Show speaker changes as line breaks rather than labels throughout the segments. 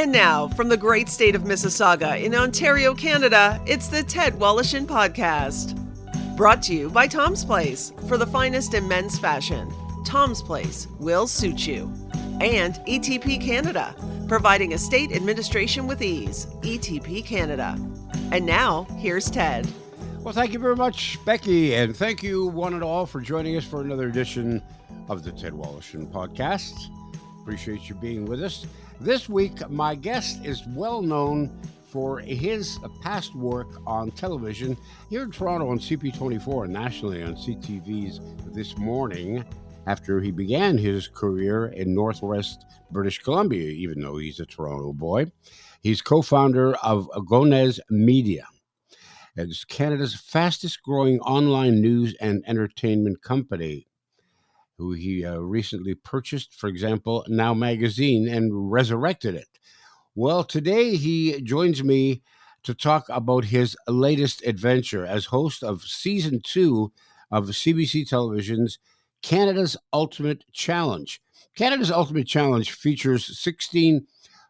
And now, from the great state of Mississauga in Ontario, Canada, it's the Ted Wallachin Podcast. Brought to you by Tom's Place. For the finest in men's fashion, Tom's Place will suit you. And ETP Canada, providing estate administration with ease. ETP Canada. And now, here's Ted.
Well, thank you very much, Becky, and thank you one and all for joining us for another edition of the Ted Wallachin Podcast. Appreciate you being with us. This week, my guest is well known for his past work on television here in Toronto on CP24 and nationally on CTV's This Morning, after he began his career in Northwest British Columbia, even though he's a Toronto boy. He's co-founder of Gonez Media. It's Canada's fastest growing online news and entertainment company, who he recently purchased, for example, Now Magazine, and resurrected it. Well, today he joins me to talk about his latest adventure as host of Season 2 of CBC Television's Canada's Ultimate Challenge. Canada's Ultimate Challenge features 16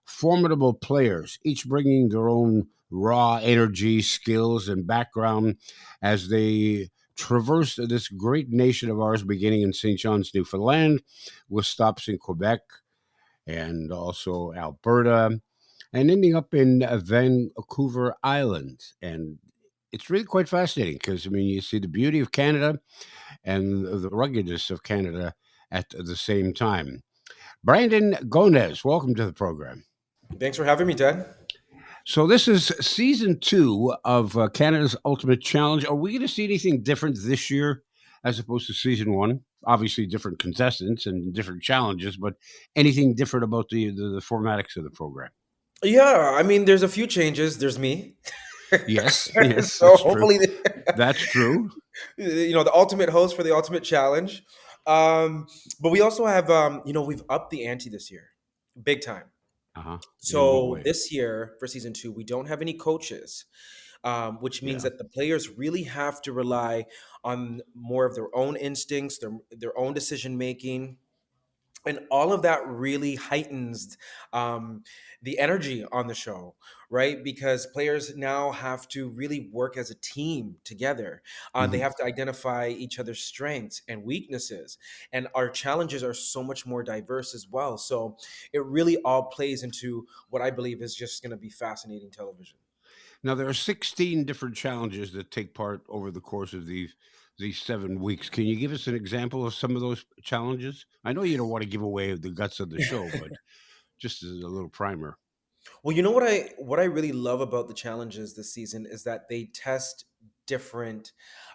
formidable players, each bringing their own raw energy, skills, and background as they traverse this great nation of ours, beginning in St. John's, Newfoundland, with stops in Quebec and also Alberta, and ending up in Vancouver Island. And it's really quite fascinating because, I mean, you see the beauty of Canada and the ruggedness of Canada at the same time. Brandon Gonez, welcome to the program.
Thanks for having me, Ted.
So this is Season 2 of Canada's Ultimate Challenge. Are we going to see anything different this year as opposed to Season 1? Obviously different contestants and different challenges, but anything different about the formatics of the program?
Yeah, I mean, there's a few changes. There's me.
Yes,
So
that's
hopefully,
true. That's true.
the ultimate host for the Ultimate Challenge. But we also have, we've upped the ante this year, big time.
Uh-huh.
So this year for Season 2, we don't have any coaches, which means that the players really have to rely on more of their own instincts, their own decision making. And all of that really heightens the energy on the show, right? Because players now have to really work as a team together. They have to identify each other's strengths and weaknesses. And our challenges are so much more diverse as well. So it really all plays into what I believe is just going to be fascinating television.
Now, there are 16 different challenges that take part over the course of these 7 weeks. Can you give us an example of some of those challenges? I know you don't want to give away the guts of the show, but just as a little primer.
Well, you know what I really love about the challenges this season is that they test different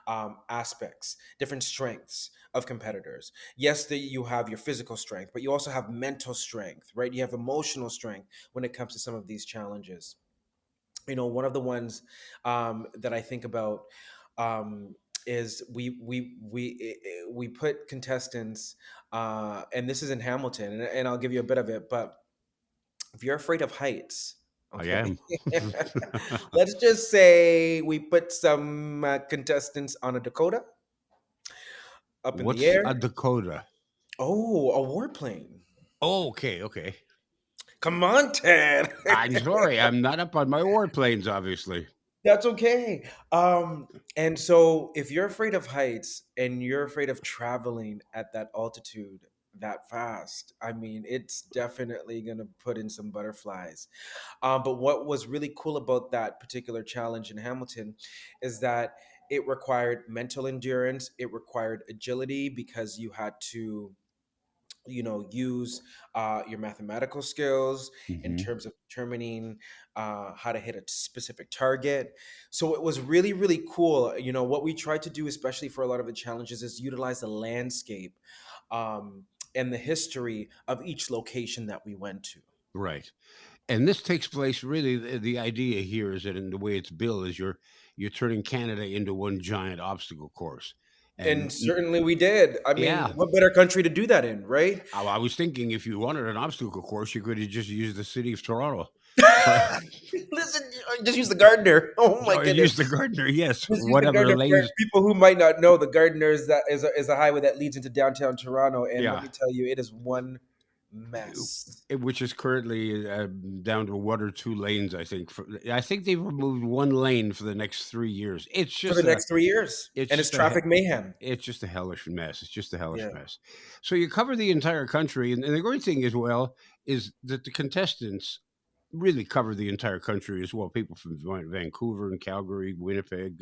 aspects, different strengths of competitors. Yes, you have your physical strength, but you also have mental strength, right? You have emotional strength when it comes to some of these challenges. One of the ones that I think about is we put contestants, and this is in Hamilton, and I'll give you a bit of it, but if you're afraid of heights,
I am.
let's just say we put some contestants on a Dakota up in
What's
the air.
a Dakota?
Oh, a warplane.
Oh, okay.
Come on, Ted.
I'm sorry. I'm not up on my warplanes, obviously.
That's okay. And so if you're afraid of heights and you're afraid of traveling at that altitude that fast, I mean, it's definitely going to put in some butterflies. But what was really cool about that particular challenge in Hamilton is that it required mental endurance, it required agility because you had to use your mathematical skills in terms of determining how to hit a specific target. So it was really, really cool. What we tried to do, especially for a lot of the challenges, is utilize the landscape and the history of each location that we went to.
Right. And this takes place really, the idea here is that in the way it's built is you're turning Canada into one giant obstacle course.
And certainly we did. I mean,
Yeah.
what better country to do that in, right?
I was thinking if you wanted an obstacle course, you could have just used the city of Toronto.
Listen, just use the Gardner. Oh my goodness.
Use the Gardner, yes.
Just use the
Whatever
Gardner.
lanes.
For people who might not know, the Gardner is a highway that leads into downtown Toronto, and let me tell you, it is one mess.
which is currently down to one or two lanes. I think. I think they've removed one lane for the next 3 years.
For the next 3 years.
It's
And it's
just a
traffic mayhem.
it's just a hellish mess. It's just a hellish
Yeah.
mess. So you cover the entire country, and the great thing as well is that the contestants really cover the entire country as well. People from Vancouver and Calgary, Winnipeg,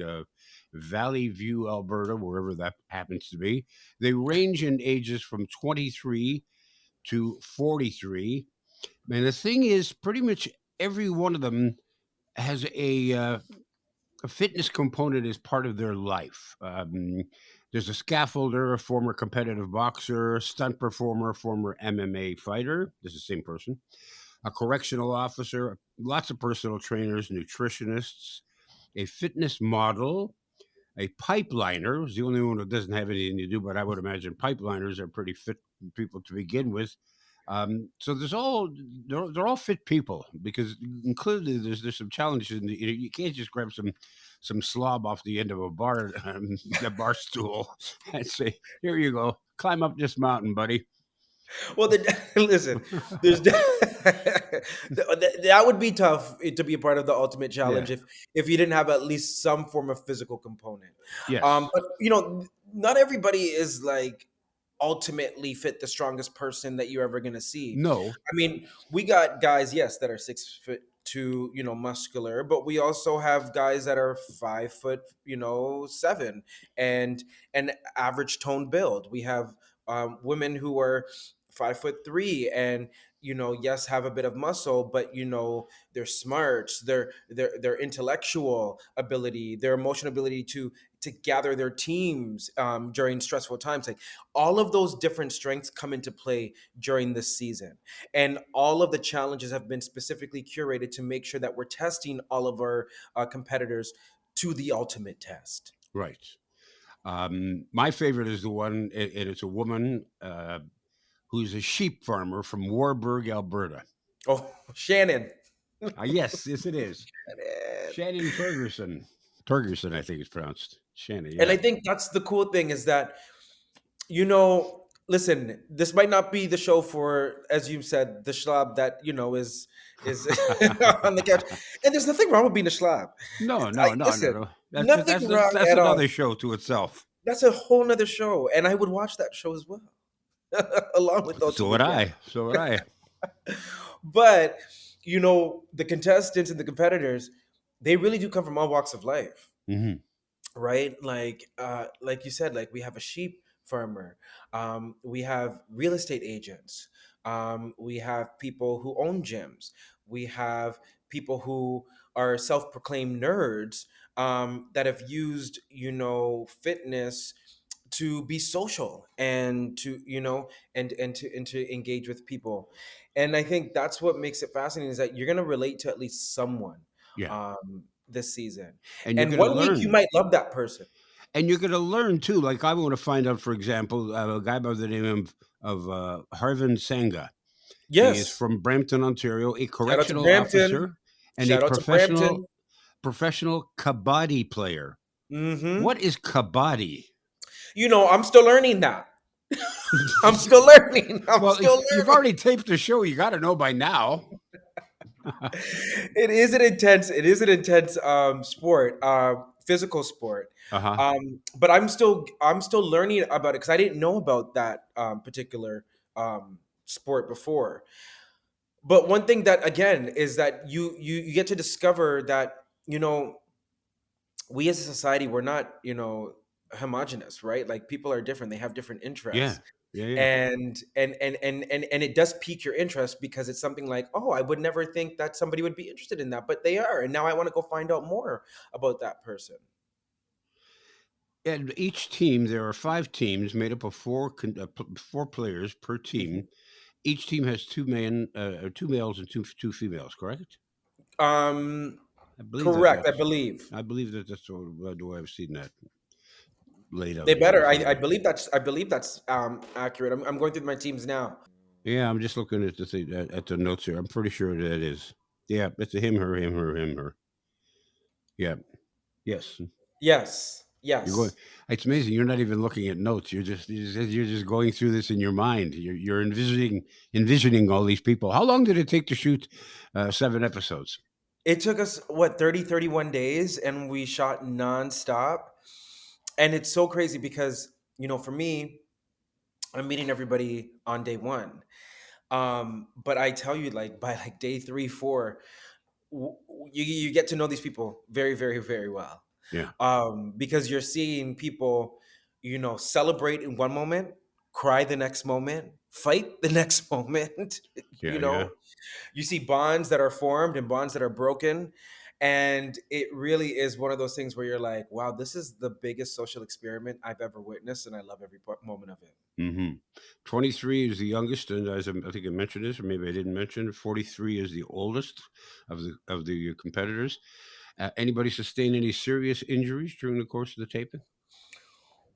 Valley View, Alberta, wherever that happens to be. They range in ages from 23 to 43. And the thing is, pretty much every one of them has a fitness component as part of their life. There's a scaffolder, a former competitive boxer, stunt performer, former MMA fighter. This is the same person. A correctional officer, lots of personal trainers, nutritionists, a fitness model, a pipeliner is the only one that doesn't have anything to do, but I would imagine pipeliners are pretty fit people to begin with. So they're all fit people because clearly there's some challenges. You can't just grab some slob off the end of a a bar stool and say, "Here you go, climb up this mountain, buddy."
Well, listen, there's that would be tough to be a part of the ultimate
Yeah.
challenge if you didn't have at least some form of physical component.
Yes.
But not everybody is like ultimately fit the strongest person that you're ever gonna see.
No.
I mean, we got guys, yes, that are 6 foot two, muscular, but we also have guys that are 5 foot, 7, and an average tone build. We have women who are 5'3" and yes, have a bit of muscle, but their smarts, their intellectual ability, their emotional ability to gather their teams during stressful times, like all of those different strengths come into play during this season, and all of the challenges have been specifically curated to make sure that we're testing all of our competitors to the ultimate test.
Right. My favorite is the one, and it's a woman who's a sheep farmer from Warburg, Alberta.
Oh, Shannon.
Yes, yes, it is.
Shannon.
Shannon Torgerson. Torgerson, I think it's pronounced. Shannon,
And
yeah.
I think that's the cool thing is that, listen, this might not be the show for, as you said, the schlab that, is on the couch. And there's nothing wrong with being a schlab.
No, no, no, no,
Listen,
no.
nothing wrong
That's
at all.
another show to itself.
That's a whole nother show. And I would watch that show as well, along with
So would
Ultimate Guest.
I. So would I.
But, the contestants and the competitors, they really do come from all walks of life.
Hmm.
Right, like you said, like we have a sheep farmer, we have real estate agents, we have people who own gyms, we have people who are self-proclaimed nerds, that have used fitness to be social and to and to engage with people. And I think that's what makes it fascinating, is that you're going to relate to at least someone
Yeah.
this season,
And you're
and
going to
one week you
learn.
might love that person.
And you're going to learn too. Like I want to find out, for example, a guy by the name of Harvin Sangha. He is
Yes.
from Brampton, Ontario, a
Shout out to
correctional
Brampton.
officer and a
Shout out to Brampton.
professional kabaddi player.
Hmm.
What is kabaddi?
I'm still learning that. I'm still learning. I'm
Well,
still
you've
learning.
already taped the show. You got to know by now.
It is an intense sport, physical sport.
Uh huh.
But I'm still learning about it because I didn't know about that particular sport before. But one thing that, again, is that you get to discover that you know we as a society, we're not homogenous, right? Like people are different, they have different
Yeah.
interests,
Yeah. Yeah.
and it does pique your interest because it's something like, oh, I would never think that somebody would be interested in that, but they are, and now I want to go find out more about that person.
And each team, there are 5 teams made up of four players per
Mhm.
team. Each team has two males and two females. Correct?
um
I believe that
Correct, I
that's.
believe.
I believe that that's the way I've seen that laid out
They
here in
better,
front of
I
me.
believe that's accurate. I'm going through my teams now.
Yeah, I'm just looking at at the notes here. I'm pretty sure that it is. Yeah, it's a him, her, him, her, him, her. Yeah. Yes.
Yes.
You're going.
Yes.
It's amazing. You're not even looking at notes. You're just going through this in your mind. You're envisioning all these people. How long did it take to shoot 7 episodes?
It took us what 30, 31 days, and we shot nonstop. And it's so crazy because, for me, I'm meeting everybody on day one. But I tell you, like by like day three, four, you get to know these people very, very, very well.
Yeah,
Because you're seeing people, celebrate in one moment, cry the next moment, fight the next moment.
yeah,
you
yeah.
know, you see bonds that are formed and bonds that are broken. And it really is one of those things where you're like, wow, this is the biggest social experiment I've ever witnessed. And I love every moment of it.
hmm 23 is the youngest, and as I think I mentioned this, or maybe I didn't mention, 43 is the oldest of the competitors. Anybody sustain any serious injuries during the course of the taping?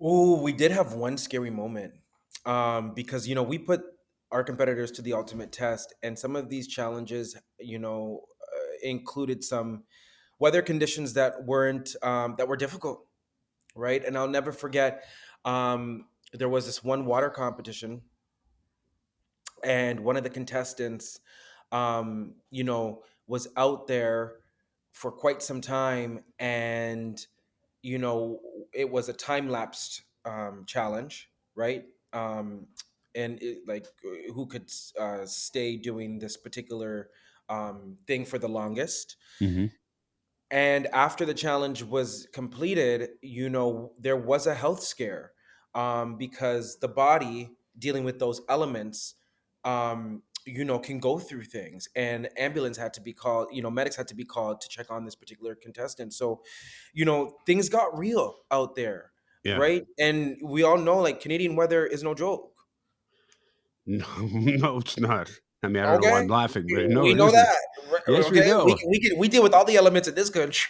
Oh, we did have one scary moment, because we put our competitors to the ultimate test, and some of these challenges, included some weather conditions that were difficult, right? And I'll never forget. There was this one water competition, and one of the contestants, was out there for quite some time, and you know it was a time lapsed challenge, right? And like who could stay doing this particular thing for the longest.
Hmm.
And after the challenge was completed, there was a health scare, because the body dealing with those elements, can go through things. And ambulance had to be called, medics had to be called to check on this particular contestant. So, things got real out there,
Yeah.
right? And we all know like Canadian weather is no joke.
No, no, it's not. I mean, I don't know why
Okay,
I'm laughing, but no,
we
it
know
isn't.
that.
Yes, we
Okay, we
do.
we deal with all the elements in this country.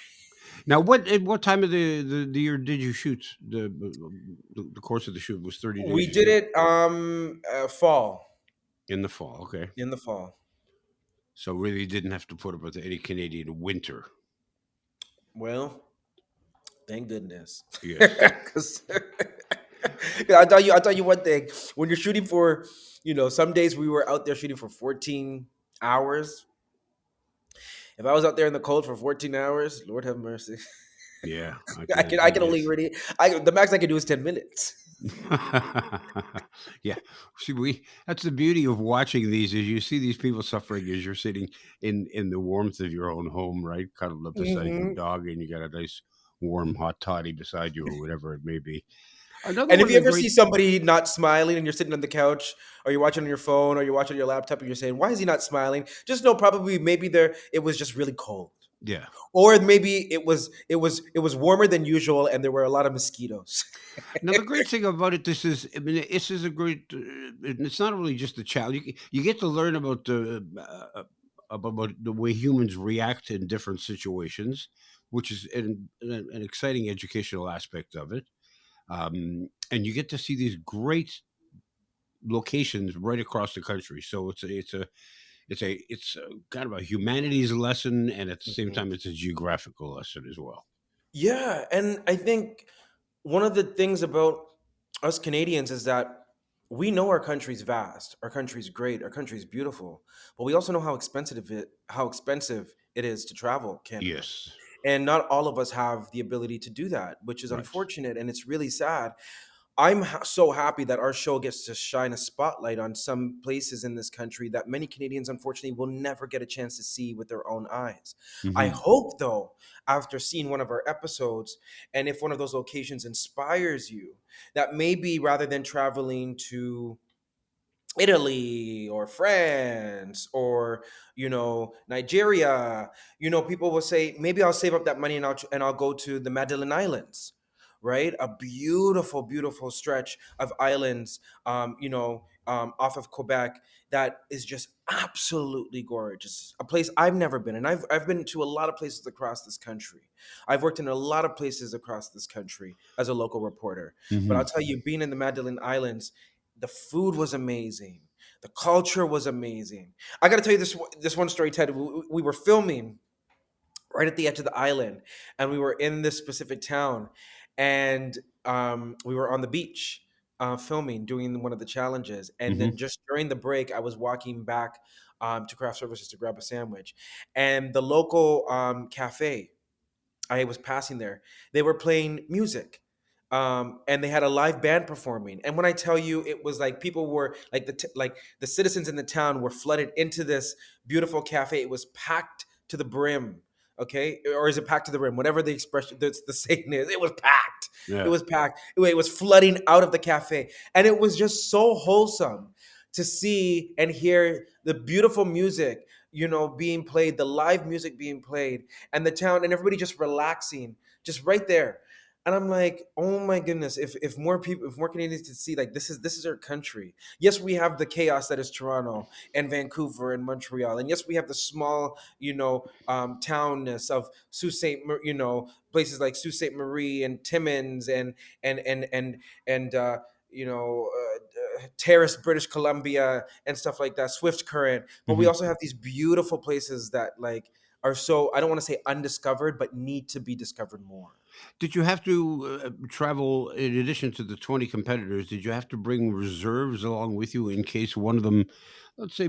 Now, what time of the year did you shoot? The course of the shoot was 30
We
days. You
did
said
it fall.
in the fall. Okay,
In the fall.
so really didn't have to put up with any Canadian winter.
Well, thank goodness.
Yes.
'Cause- I'll tell you one thing. When you're shooting for, some days we were out there shooting for 14 hours. If I was out there in the cold for 14 hours, Lord have mercy.
Yeah, I
I
can.
can I can only really the max I can do is 10 minutes.
Yeah. See, that's the beauty of watching these is you see these people suffering as you're sitting in the warmth of your own home, right? Cuddled up beside your
Hmm.
dog, and you got a nice warm hot toddy beside you, or whatever it may be. Another
And
one
if
of
you
the
ever see
great,
somebody not smiling and you're sitting on the couch, or you're watching on your phone, or you're watching on your laptop and you're saying, "Why is he not smiling?" Just know probably maybe it was just really cold.
yeah.
Or maybe it was warmer than usual and there were a lot of mosquitoes.
Now the great thing about it, I mean, this is a great. It's not only just a challenge. You get to learn about the way humans react in different situations, which is an exciting educational aspect of it. And you get to see these great locations right across the country. So it's a kind of a humanities lesson, and at the same
Mhm.
time, it's a geographical lesson as well.
Yeah, and I think one of the things about us Canadians is that we know our country's vast, our country's great, our country's beautiful, but we also know how expensive it is to travel Canada.
Yes,
And not all of us have the ability to do that, which is
right.
unfortunate and it's really sad. I'm so happy that our show gets to shine a spotlight on some places in this country that many Canadians, unfortunately, will never get a chance to see with their own eyes. I
Hmm.
hope, though, after seeing one of our episodes, and if one of those locations inspires you, that maybe rather than traveling to Italy or France or Nigeria, people will say maybe I'll save up that money and I'll go to the Magdalene Islands, right? A beautiful, beautiful stretch of islands, off of Quebec that is just absolutely gorgeous. A place I've never been, and I've been to a lot of places across this country. I've worked in a lot of places across this country as a local reporter, but I'll
Hmm.
tell you, being in the Magdalene Islands, the food was amazing. The culture was amazing. I got to tell you this one story, Ted. We were filming right at the edge of the island, and we were in this specific town, and we were on the beach filming, doing one of the challenges, and
Hmm.
then just during the break, I was walking back to craft services to grab a sandwich, and the local cafe I was passing there, they were playing music. And they had a live band performing. And when I tell you, it was like people were like like the citizens in the town were flooded into this beautiful cafe. It was packed to the brim. Okay, or is it packed to the rim? Whatever the expression, that's the saying is, it was packed. It
Yeah.
was packed. It was flooding out of the cafe, and it was just so wholesome to see and hear the beautiful music, being played, the live music being played, and the town and everybody just relaxing, just right there. And I'm like, oh my goodness, if more people, if more Canadians could see, like, this is our country. Yes, we have the chaos that is Toronto and Vancouver and Montreal, and yes, we have the small, townness of Sault Ste. Places like Sault Ste. Marie and Timmins and Terrace, British Columbia, and stuff like that, Swift Current. But we
Hmm.
also have these beautiful places that like are so, I don't want to say undiscovered, but need to be discovered more.
Did you have to travel in addition to the 20 competitors? Did you have to bring reserves along with you in case one of them, let's say,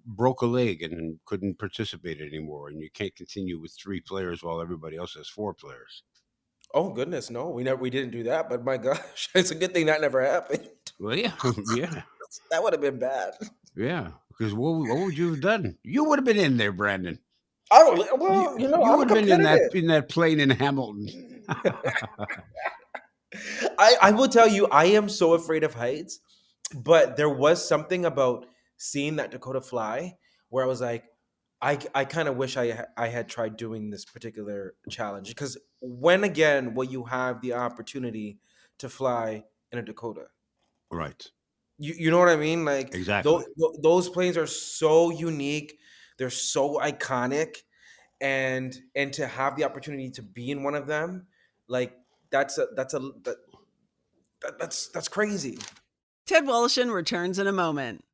broke a leg and couldn't participate anymore, and you can't continue with three players while everybody else has four players?
Oh goodness, no, we didn't do that. But my gosh, it's a good thing that never happened.
Well, yeah, yeah,
That would have been bad.
yeah. Because what would you have done? You would have been in there, Brandon.
I don't. Well,
You
I'm
would have been in
competitive.
that plane in Hamilton.
I will tell you, I am so afraid of heights, but there was something about seeing that Dakota fly where I was like, I kind of wish I had tried doing this particular challenge, because when again will you have the opportunity to fly in a Dakota?
Right.
You know what I mean? Like
Exactly.
those planes are so unique, they're so iconic, and to have the opportunity to be in one of them, like that's crazy.
Ted Wallison returns in a moment.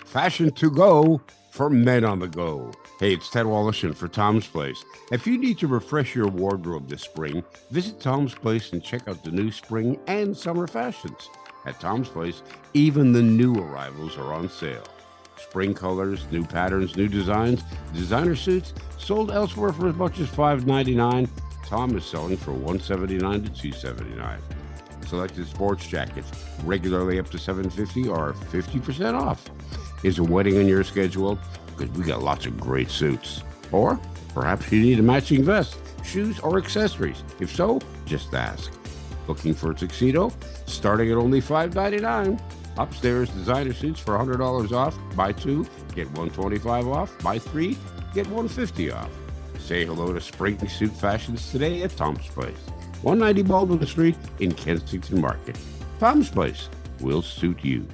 Fashion to go for men on the go. Hey, it's Ted Wallison for Tom's Place. If you need to refresh your wardrobe this spring, visit Tom's Place and check out the new spring and summer fashions. At Tom's Place, even the new arrivals are on sale. Spring colors, new patterns, new designs, designer suits sold elsewhere for as much as $5.99. Tom is selling for $179 to $279. Selected sports jackets, regularly up to $750, are 50% off. Is a wedding on your schedule? Because we got lots of great suits. Or perhaps you need a matching vest, shoes, or accessories. If so, just ask. Looking for a tuxedo? Starting at only $5.99. Upstairs designer suits for $100 off. Buy two, get $125 off. Buy three, get $150 off. Say hello to spring suit fashions today at Tom's Place, 190 Baldwin Street in Kensington Market. Tom's Place will suit you.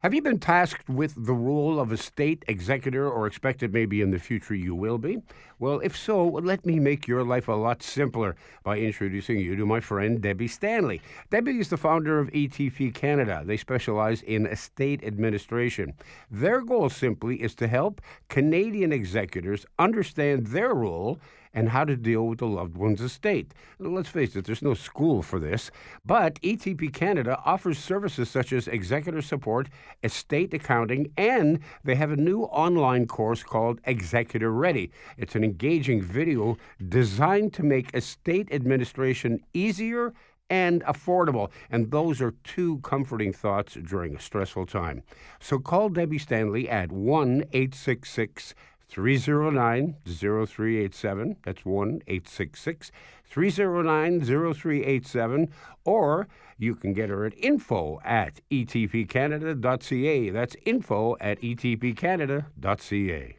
Have you been tasked with the role of a state executor, or expected maybe in the future you will be? Well, if so, let me make your life a lot simpler by introducing you to my friend Debbie Stanley. Debbie is the founder of ETP Canada. They specialize in estate administration. Their goal simply is to help Canadian executors understand their role and how to deal with the loved one's estate. Let's face it, there's no school for this, but ETP Canada offers services such as executor support, estate accounting, and they have a new online course called Executor Ready. It's an engaging video designed to make estate administration easier and affordable. And those are two comforting thoughts during a stressful time. So call Debbie Stanley at 1-866 309 0387. That's 1-866 309 0387. Or you can get her at info at etpcanada.ca. That's info at etpcanada.ca.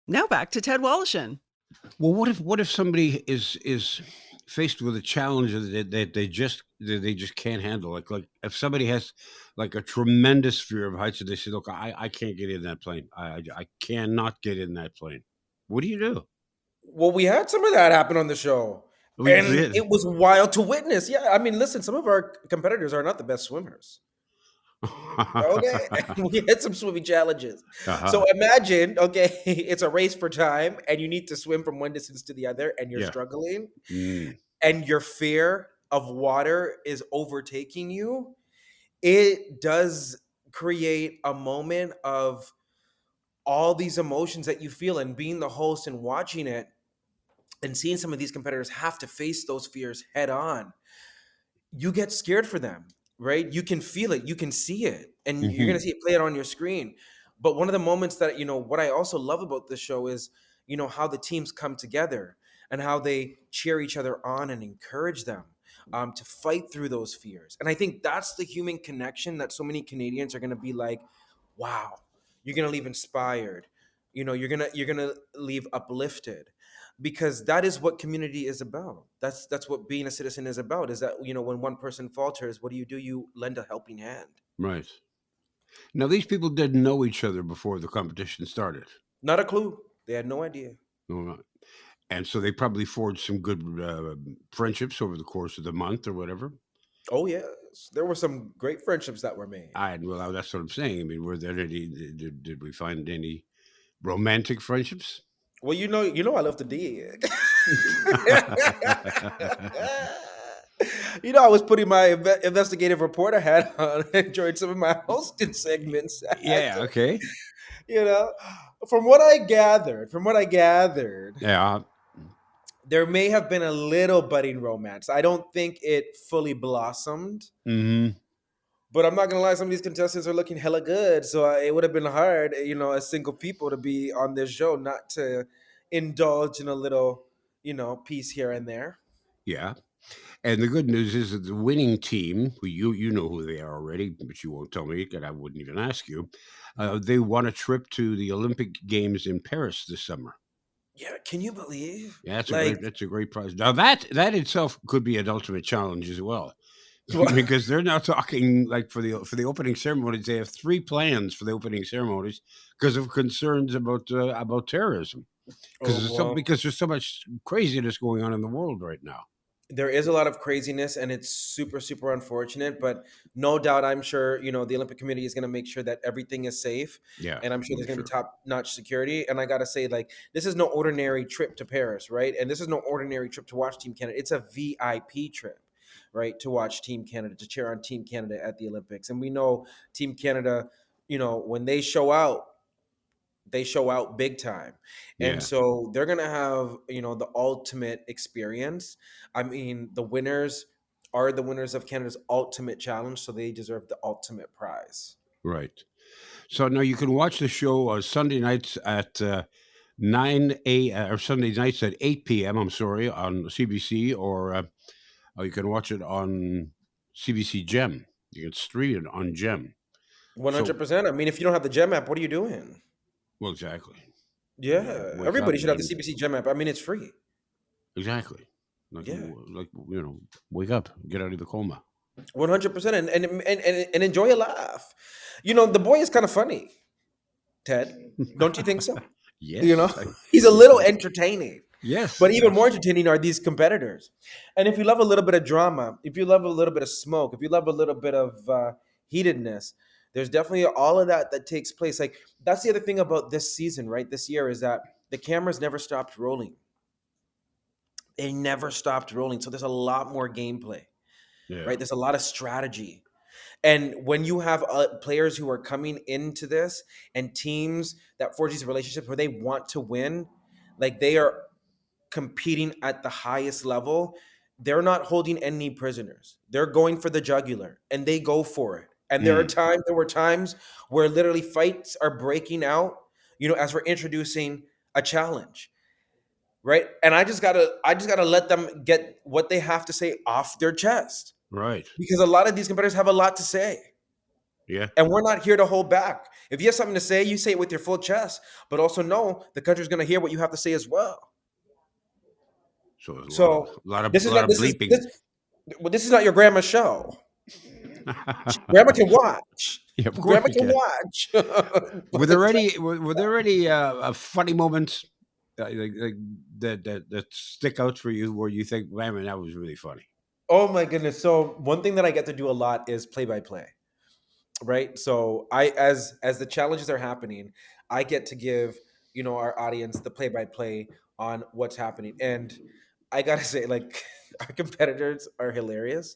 Now back to Ted Wallison.
Well, what if somebody is faced with a challenge that they just can't handle? Like if somebody has like a tremendous fear of heights, and they say, "Look, I can't get in that plane. I cannot get in that plane." What do you do?
Well, we had some of that happen on the show,
We
and
did.
it was wild to witness. Yeah, I mean, listen, some of our competitors are not the best swimmers. Okay, we had some swimming challenges. So
Uh-huh.
imagine, okay, it's a race for time, and you need to swim from one distance to the other, and you're
Yeah.
struggling.
Mm.
and your fear of water is overtaking you, it does create a moment of all these emotions that you feel, and being the host and watching it and seeing some of these competitors have to face those fears head on, you get scared for them, right? You can feel it, you can see it, and you're gonna
Hmm.
see it play it on your screen. But one of the moments that, what I also love about this show is, how the teams come together and how they cheer each other on and encourage them to fight through those fears. And I think that's the human connection that so many Canadians are gonna be like, wow, you're gonna leave inspired. You're gonna leave uplifted, because that is what community is about. That's what being a citizen is about. Is that, when one person falters, what do? You lend a helping hand.
Right. Now, these people didn't know each other before the competition started.
Not a clue. They had no idea.
No, no. And so they probably forged some good friendships over the course of the month or whatever.
Oh yes, there were some great friendships that were made.
Well, that's what I'm saying. I mean, were there any? Did we find any romantic friendships?
Well, I love to dig. I was putting my investigative reporter hat on during some of my hosting segments. I had
Yeah.
to,
Okay.
you know, from what I gathered,
Yeah.
there may have been a little budding romance. I don't think it fully blossomed,
Hmm.
but I'm not gonna lie. Some of these contestants are looking hella good, so it would have been hard, as single people to be on this show, not to indulge in a little, piece here and there.
Yeah. And the good news is that the winning team, who you know who they are already, but you won't tell me, and I wouldn't even ask you. They won a trip to the Olympic Games in Paris this summer.
Yeah, can you believe?
Yeah,
Like,
that's a great prize. Now that itself could be an ultimate challenge as well, because they're now talking like for the opening ceremonies. They have three plans for the opening ceremonies because of concerns about terrorism.
oh well,
Because there's so much craziness going on in the world right now.
there is a lot of craziness, and it's super super unfortunate, but no doubt, I'm sure, the Olympic committee is going to make sure that everything is safe,
Yeah,
and I'm sure
I'm
there's going to be
sure.
top notch security. And I gotta say, like, this is no ordinary trip to Paris, right? And this is no ordinary trip to watch Team Canada. It's a VIP trip, right, to watch Team Canada, to cheer on Team Canada at the Olympics. And we know Team Canada, when they show out big time. And
Yeah,
so they're going to have, the ultimate experience. I mean, the winners are the winners of Canada's ultimate challenge, so they deserve the ultimate prize.
right. So now you can watch the show Sunday nights at 9 or Sunday nights at 8 p.m. I'm sorry, on CBC, or you can watch it on CBC Gem. You can stream it on Gem. So,
100%. I mean, if you don't have the Gem app, what are you doing?
well, exactly. Yeah,
Yeah,
wake
everybody
up
should have the
and
CBC Gem app. I mean, it's free.
exactly
Yeah,
wake up, get out of the coma.
100%. And enjoy a laugh. The boy is kind of funny, Ted. Don't you think so? You know,
Yes,
he's a little entertaining.
yes,
But even more entertaining are these competitors. And if you love a little bit of drama, if you love a little bit of smoke, if you love a little bit of heatedness, there's definitely all of that takes place. Like, that's the other thing about this season, right? This year is that the cameras never stopped rolling. They never stopped rolling. So there's a lot more gameplay,
yeah,
right? There's a lot of strategy. And when you have players who are coming into this and teams that forge these relationships where they want to win, like, they are competing at the highest level, they're not holding any prisoners. They're going for the jugular, and they go for it. And
mm,
there were times where literally fights are breaking out, as we're introducing a challenge, right? And I just gotta let them get what they have to say off their chest,
right,
because a lot of these competitors have a lot to say.
yeah.
And we're not here to hold back. If you have something to say, you say it with your full chest, but also know the country's gonna hear what you have to say as well.
So there's
So this
a
is
lot
not
of
this is
bleeping.
this well, this is not your grandma's show. Grandma can watch.
Yeah, of course
Grandma
you
can
can.
watch. But
Were there any funny moments like that stick out for you where you think, man, that was really funny?
oh my goodness. So one thing that I get to do a lot is play by play, right? So as the challenges are happening, I get to give, our audience the play by play on what's happening. And I gotta say, like, our competitors are hilarious,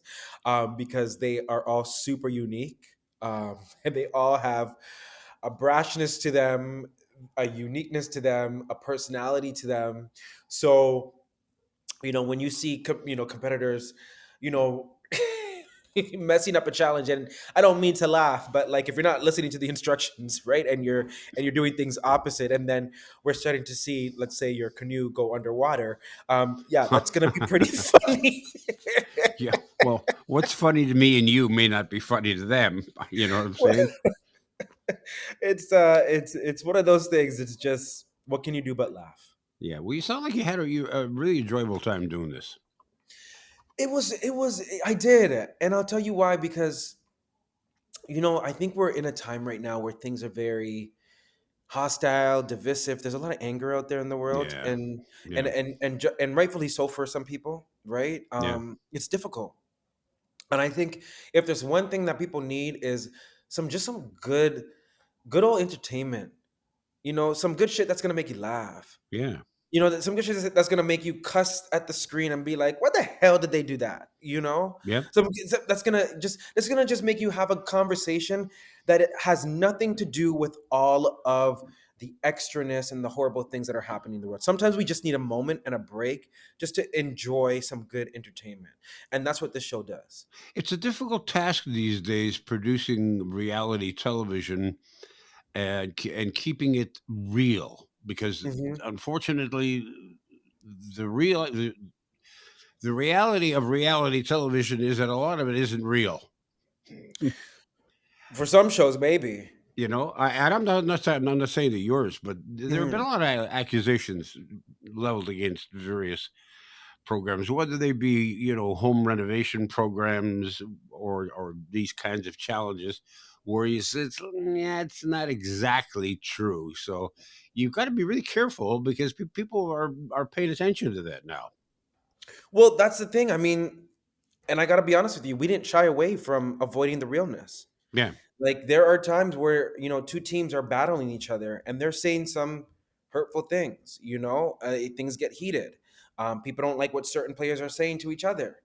because they are all super unique, and they all have a brashness to them, a uniqueness to them, a personality to them. So, when you see competitors, you know messing up a challenge, and I don't mean to laugh, but like if you're not listening to the instructions, right, and you're doing things opposite, and then we're starting to see, let's say, your canoe go underwater, yeah, that's gonna be pretty funny.
Yeah. Well, what's funny to me and you may not be funny to them. You know what I'm
Well,
saying?
it's one of those things. It's just, what can you do but laugh?
Yeah. Well, you sound like you had a really enjoyable time doing this.
It was I did, and I'll tell you why. Because I think we're in a time right now where things are very hostile, divisive. There's a lot of anger out there in the world,
Yeah. Yeah.
and rightfully so for some people, right?
Yeah.
It's difficult, and I think if there's one thing that people need is some good old entertainment. Some good shit that's gonna make you laugh.
Yeah.
Some good shit that's gonna make you cuss at the screen and be like, "What the hell did they do that?"
Yeah.
That's gonna just make you have a conversation that it has nothing to do with all of the extraness and the horrible things that are happening in the world. Sometimes we just need a moment and a break just to enjoy some good entertainment, and that's what this show does.
It's a difficult task these days producing reality television and keeping it real because
Hmm.
unfortunately the real the reality of reality television is that a lot of it isn't real.
For some shows, maybe.
And I'm not saying that yours, but there have been a
Hmm.
lot of accusations leveled against various programs, whether they be home renovation programs or these kinds of challenges, where you say yeah, it's not exactly true. So you've got to be really careful because people are paying attention to that now.
Well, that's the thing. I mean, and I got to be honest with you, we didn't shy away from avoiding the realness.
Yeah,
Like, there are times where two teams are battling each other and they're saying some hurtful things. Things get heated. People don't like what certain players are saying to each other,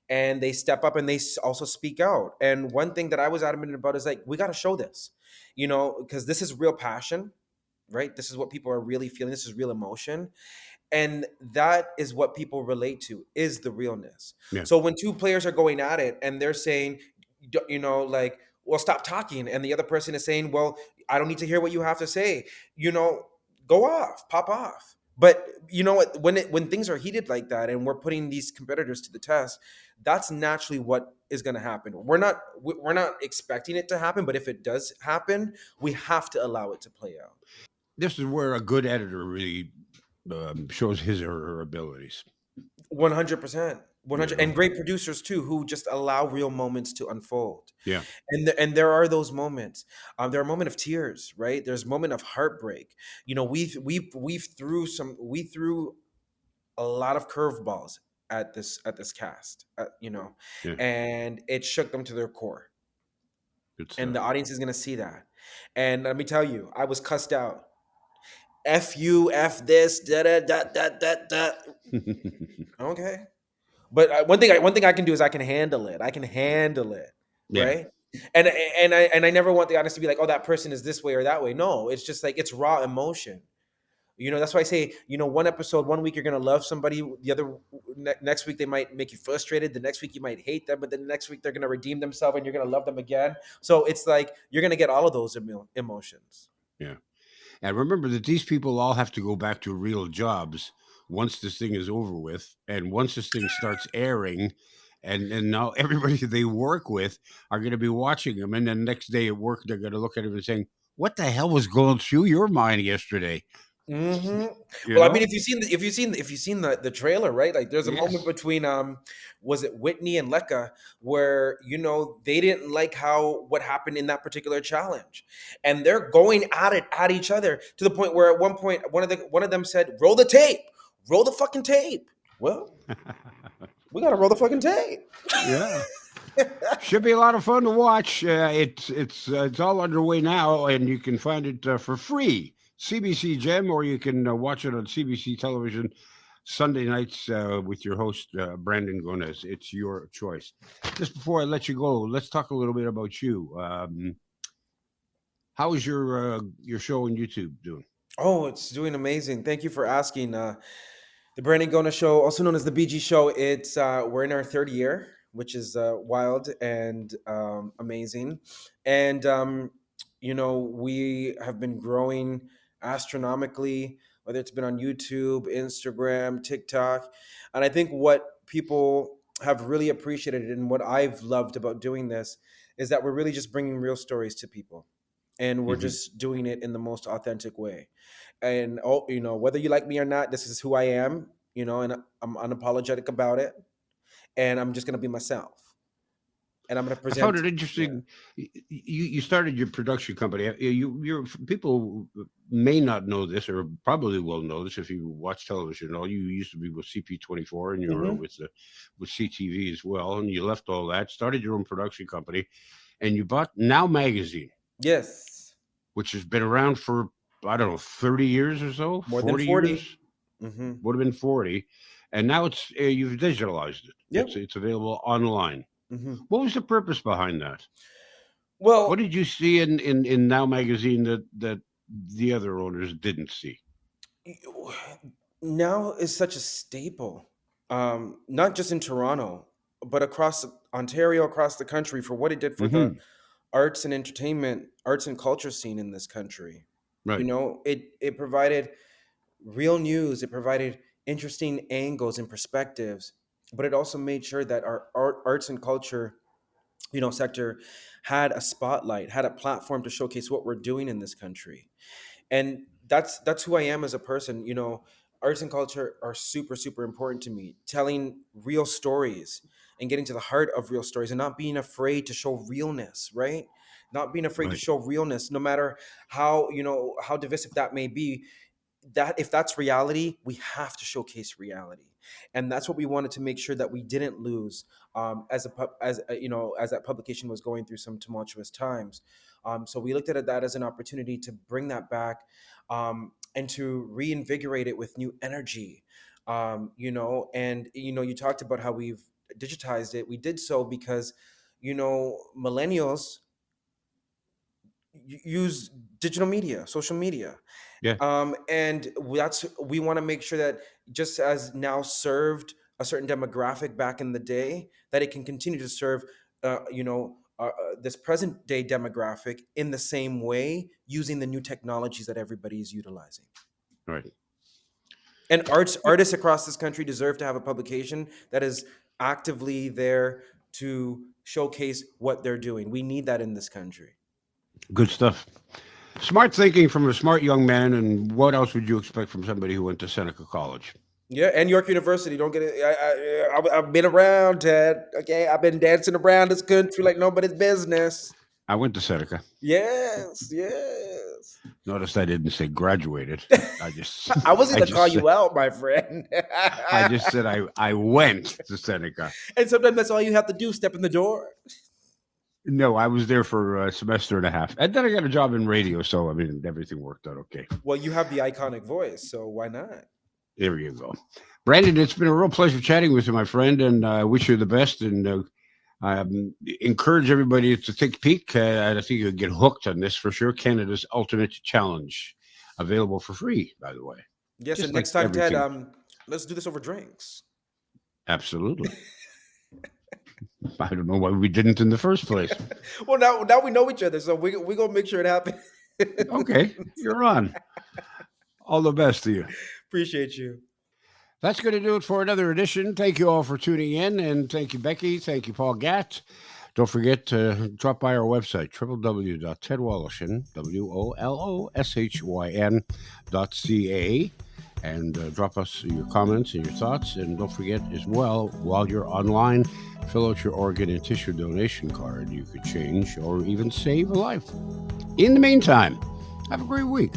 and they step up and they also speak out. And one thing that I was adamant about is, like, we got to show this, because this is real passion, right? This is what people are really feeling. This is real emotion, and that is what people relate to, is the realness.
yeah.
So when two players are going at it and they're saying, like, well, stop talking, and the other person is saying, well, I don't need to hear what you have to say, you know go off, pop off. But you know what, when things are heated like that and we're putting these competitors to the test, that's naturally what is going to happen. We're not expecting it to happen, but if it does happen, we have to allow it to play out.
This is where a good editor really shows his or her abilities.
100%.
You
100,
know,
and great producers too, who just allow real moments to unfold.
yeah,
And there are those moments. There are a moment of tears, right? There's a moment of heartbreak. We threw a lot of curveballs at this cast,
yeah.
and it shook them to their core.
It's
And the audience is gonna see that. And let me tell you, I was cussed out. F you, F this, da da da da da da. Okay. But one thing I can do is I can handle it. I can handle it,
yeah.
right? And I never want the audience to be like, oh, that person is this way or that way. No, it's just like, it's raw emotion. That's why I say, one episode, one week you're gonna love somebody, the other next week they might make you frustrated. The next week you might hate them, but then the next week they're gonna redeem themselves and you're gonna love them again. So it's like you're gonna get all of those emotions.
Yeah. And remember that these people all have to go back to real jobs once this thing is over with. And once this thing starts airing, and now everybody they work with are going to be watching them. And then the next day at work, they're going to look at him and saying, what the hell was going through your mind yesterday?
Hmm.
You
Well, I mean,
know?
if you've seen the trailer, right? Like, there's a moment
Yes.
between was it Whitney and Lekka, where they didn't like how what happened in that particular challenge, and they're going at it at each other to the point where at one point one of them said, "Roll the tape, roll the fucking tape." Well, we gotta roll the fucking tape.
Yeah. Should be a lot of fun to watch. It's all underway now, and you can find it for free. CBC Gem, or you can watch it on CBC television Sunday nights with your host, Brandon Gonez. It's your choice. Just before I let you go, let's talk a little bit about you. How is your show on YouTube doing?
Oh, it's doing amazing. Thank you for asking. The Brandon Gonez Show, also known as the BG Show, it's we're in our third year, which is wild and amazing. And we have been growing astronomically, whether it's been on YouTube, Instagram, TikTok, and I think what people have really appreciated and what I've loved about doing this is that we're really just bringing real stories to people, and we're
Hmm.
just doing it in the most authentic way. And whether you like me or not, this is who I am, and I'm unapologetic about it, and I'm just going to be myself, and I'm going to
I found
present.
it
Yeah.
interesting. You started your production company. You're people may not know this, or probably will know this if you watch television. All you used to be with CP24, and you were
Hmm.
with CTV as well, and you left all that, started your own production company, and you bought Now Magazine,
Yes.
which has been around for, I don't know, 30 years or so,
More than
40
40.
years,
Hmm.
would have been 40, and now it's you've digitalized it.
Yep.
It's available online.
Hmm.
What was the purpose behind that? What
Well,
did you see in Now Magazine that the other owners didn't see?
now is such a staple, not just in Toronto, but across Ontario, across the country, for what it did for the
Hmm.
arts and entertainment, arts and culture scene in this country.
Right,
It provided real news. It provided interesting angles and perspectives, but it also made sure that our arts and culture, sector had a spotlight, had a platform to showcase what we're doing in this country. And that's who I am as a person. Arts and culture are super super important to me. Telling real stories and getting to the heart of real stories, and not being afraid to show realness, right? Not being afraid to
right.
show realness, no matter how divisive that may be. That if that's reality, we have to showcase reality, and that's what we wanted to make sure that we didn't lose, as that publication was going through some tumultuous times. So we looked at that as an opportunity to bring that back, and to reinvigorate it with new energy. And you talked about how we've digitized it. We did so because millennials use digital media, social media,
Yeah,
and we want to make sure that just as now served a certain demographic back in the day, that it can continue to serve, this present day demographic in the same way, using the new technologies that everybody is utilizing.
right.
And artists across this country deserve to have a publication that is actively there to showcase what they're doing. We need that in this country.
Good stuff. Smart thinking from a smart young man, and what else would you expect from somebody who went to Seneca College?
Yeah, and York University. Don't get it. I've been around, Ted. Okay, I've been dancing around this country like nobody's business.
I went to Seneca.
Yes, yes.
Notice I didn't say graduated. I just,
I wasn't
I
gonna call
just said,
you out, my friend.
I just said I went to Seneca.
And sometimes that's all you have to do: step in the door.
No, I was there for a semester and a half, and then I got a job in radio. So I mean, everything worked out okay.
Well, you have the iconic voice, so why not?
There you go. Brandon, it's been a real pleasure chatting with you, my friend, and I wish you the best. And I encourage everybody to take a peek. I think you'll get hooked on this for sure. Canada's Ultimate Challenge, available for free, by the way.
Yes, and
Just like
next time, Ted,
everything.
let's do this over drinks.
Absolutely. I don't know why we didn't in the first place.
Well, now we know each other, so we gonna make sure it happens.
Okay, you're on. All the best to you.
Appreciate you.
That's going to do it for another edition. Thank you all for tuning in, and thank you, Becky. Thank you, Paul Gatt. Don't forget to drop by our website, www.tedwallowshin, WOLOSHYN.ca, and drop us your comments and your thoughts. And don't forget as well, while you're online, fill out your organ and tissue donation card. You could change or even save a life. In the meantime, have a great week.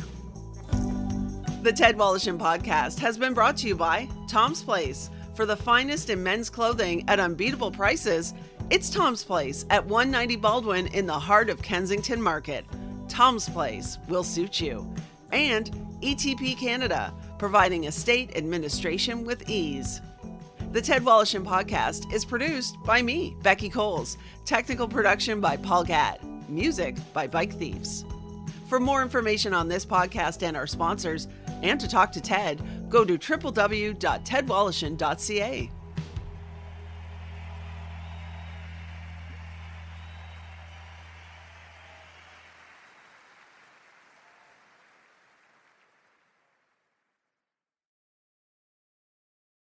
The Ted Wallachin podcast has been brought to you by Tom's Place. For the finest in men's clothing at unbeatable prices, it's Tom's Place at 190 Baldwin in the heart of Kensington Market. Tom's Place will suit you. And ETP Canada. providing estate administration with ease. The Ted Wallachin Podcast is produced by me, Becky Coles. Technical production by Paul Gatt. Music by Bike Thieves. For more information on this podcast and our sponsors, and to talk to Ted, go to www.tedwallachin.ca.